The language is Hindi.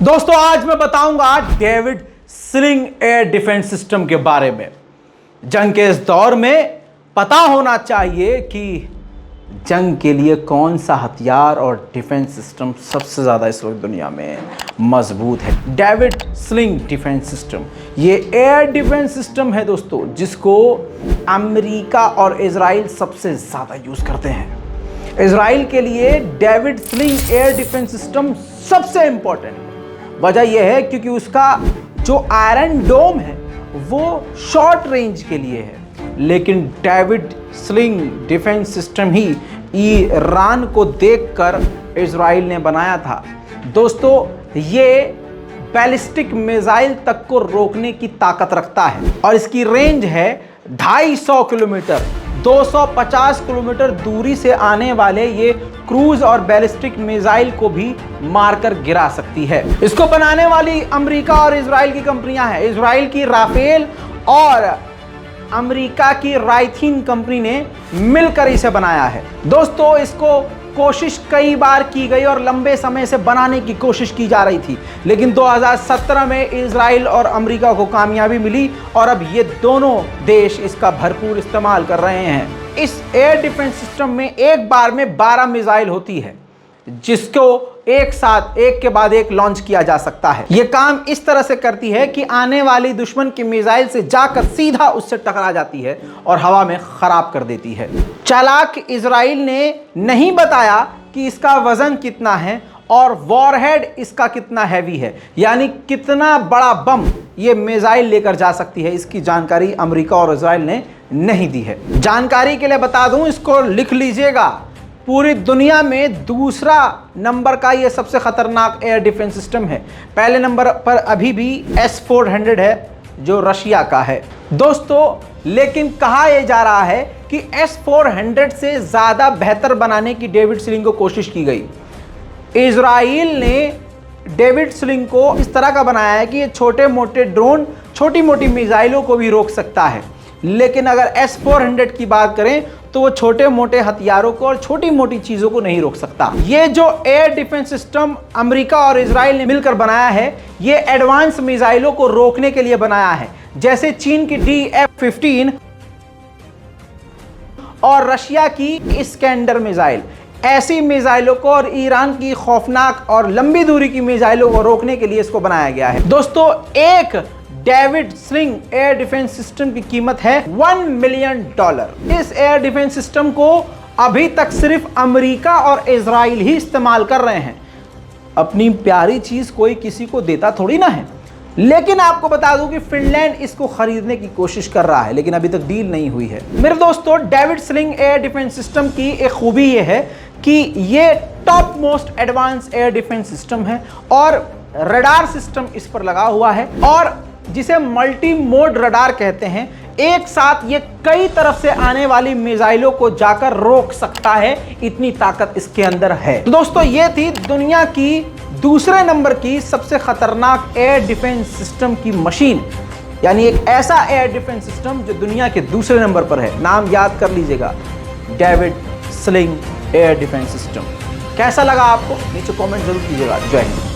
दोस्तों आज मैं बताऊंगा David sling air defence system के बारे में। जंग के इस दौर में पता होना चाहिए कि जंग के लिए कौन सा हथियार और डिफेंस सिस्टम सबसे ज़्यादा इस वक्त दुनिया में मजबूत है। डेविड स्लिंग डिफेंस सिस्टम ये एयर डिफेंस सिस्टम है दोस्तों, जिसको अमेरिका और इजराइल सबसे ज़्यादा यूज़ करते हैं। इजराइल के लिए David sling air defence system सबसे इंपॉर्टेंट है। वजह यह है क्योंकि उसका जो आयरन डोम है वो शॉर्ट रेंज के लिए है, लेकिन डेविड स्लिंग डिफेंस सिस्टम ही ईरान को देखकर इजराइल ने बनाया था। दोस्तों ये बैलिस्टिक मिसाइल तक को रोकने की ताकत रखता है और इसकी रेंज है 250 किलोमीटर। 250 किलोमीटर दूरी से आने वाले ये क्रूज और बैलिस्टिक मिसाइल को भी मारकर गिरा सकती है। इसको बनाने वाली अमेरिका और इजराइल की कंपनियां हैं। इजराइल की राफेल और अमेरिका की राइथिन कंपनी ने मिलकर इसे बनाया है। दोस्तों इसको कोशिश कई बार की गई और लंबे समय से बनाने की कोशिश की जा रही थी, लेकिन 2017 में इजराइल और अमेरिका को कामयाबी मिली और अब ये दोनों देश इसका भरपूर इस्तेमाल कर रहे हैं। इस एयर डिफेंस सिस्टम में एक बार में 12 मिसाइल होती है, जिसको एक साथ एक के बाद एक लॉन्च किया जा सकता है। यह काम इस तरह से करती है कि आने वाली दुश्मन की मिसाइल से जाकर सीधा उससे टकरा जाती है और हवा में खराब कर देती है। चालाक इजराइल ने नहीं बताया कि इसका वजन कितना है और वॉरहेड इसका कितना हैवी है, यानी कितना बड़ा बम ये मिसाइल लेकर जा सकती है। इसकी जानकारी अमेरिका और इजराइल ने नहीं दी है। जानकारी के लिए बता दूं, इसको लिख लीजिएगा, पूरी दुनिया में दूसरा नंबर का ये सबसे खतरनाक एयर डिफेंस सिस्टम है। पहले नंबर पर अभी भी S-400 है जो रशिया का है। दोस्तों लेकिन कहा यह जा रहा है कि S-400 से ज़्यादा बेहतर बनाने की डेविड स्लिंग को कोशिश की गई। इजराइल ने डेविड स्लिंग को इस तरह का बनाया है कि ये छोटे मोटे ड्रोन, छोटी मोटी मिसाइलों को भी रोक सकता है, लेकिन अगर S-400 की बात करें तो वो छोटे मोटे हथियारों को और छोटी मोटी चीज़ों को नहीं रोक सकता। ये जो एयर डिफेंस सिस्टम अमेरिका और इजराइल ने मिलकर बनाया है, ये एडवांस मिसाइलों को रोकने के लिए बनाया है, जैसे चीन की DF-15 और रशिया की इस्कैंडर मिसाइल। ऐसी मिसाइलों को और ईरान की खौफनाक और लंबी दूरी की मिसाइलों को रोकने के लिए इसको बनाया गया है। दोस्तों एक David sling air defence system की कीमत है $1 मिलियन। इस एयर डिफेंस सिस्टम को अभी तक सिर्फ अमेरिका और इजराइल ही इस्तेमाल कर रहे हैं। अपनी प्यारी चीज कोई किसी को देता थोड़ी ना है। लेकिन आपको बता दूं कि फिनलैंड इसको खरीदने की कोशिश कर रहा है, लेकिन अभी तक डील नहीं हुई है। मेरे दोस्तों David sling air defence system की एक खूबी यह है कि ये top most advance air defence system है और रडार सिस्टम इस पर लगा हुआ है, और जिसे मल्टी मोड रडार कहते हैं। एक साथ ये कई तरफ से आने वाली मिसाइलों को जाकर रोक सकता है, इतनी ताकत इसके अंदर है। तो दोस्तों ये थी दुनिया की दूसरे नंबर की सबसे खतरनाक एयर डिफेंस सिस्टम की मशीन, यानी एक ऐसा एयर डिफेंस सिस्टम जो दुनिया के दूसरे नंबर पर है। नाम याद कर लीजिएगा, David sling air defence system. कैसा लगा आपको नीचे कमेंट जरूर कीजिएगा। जय हिंद।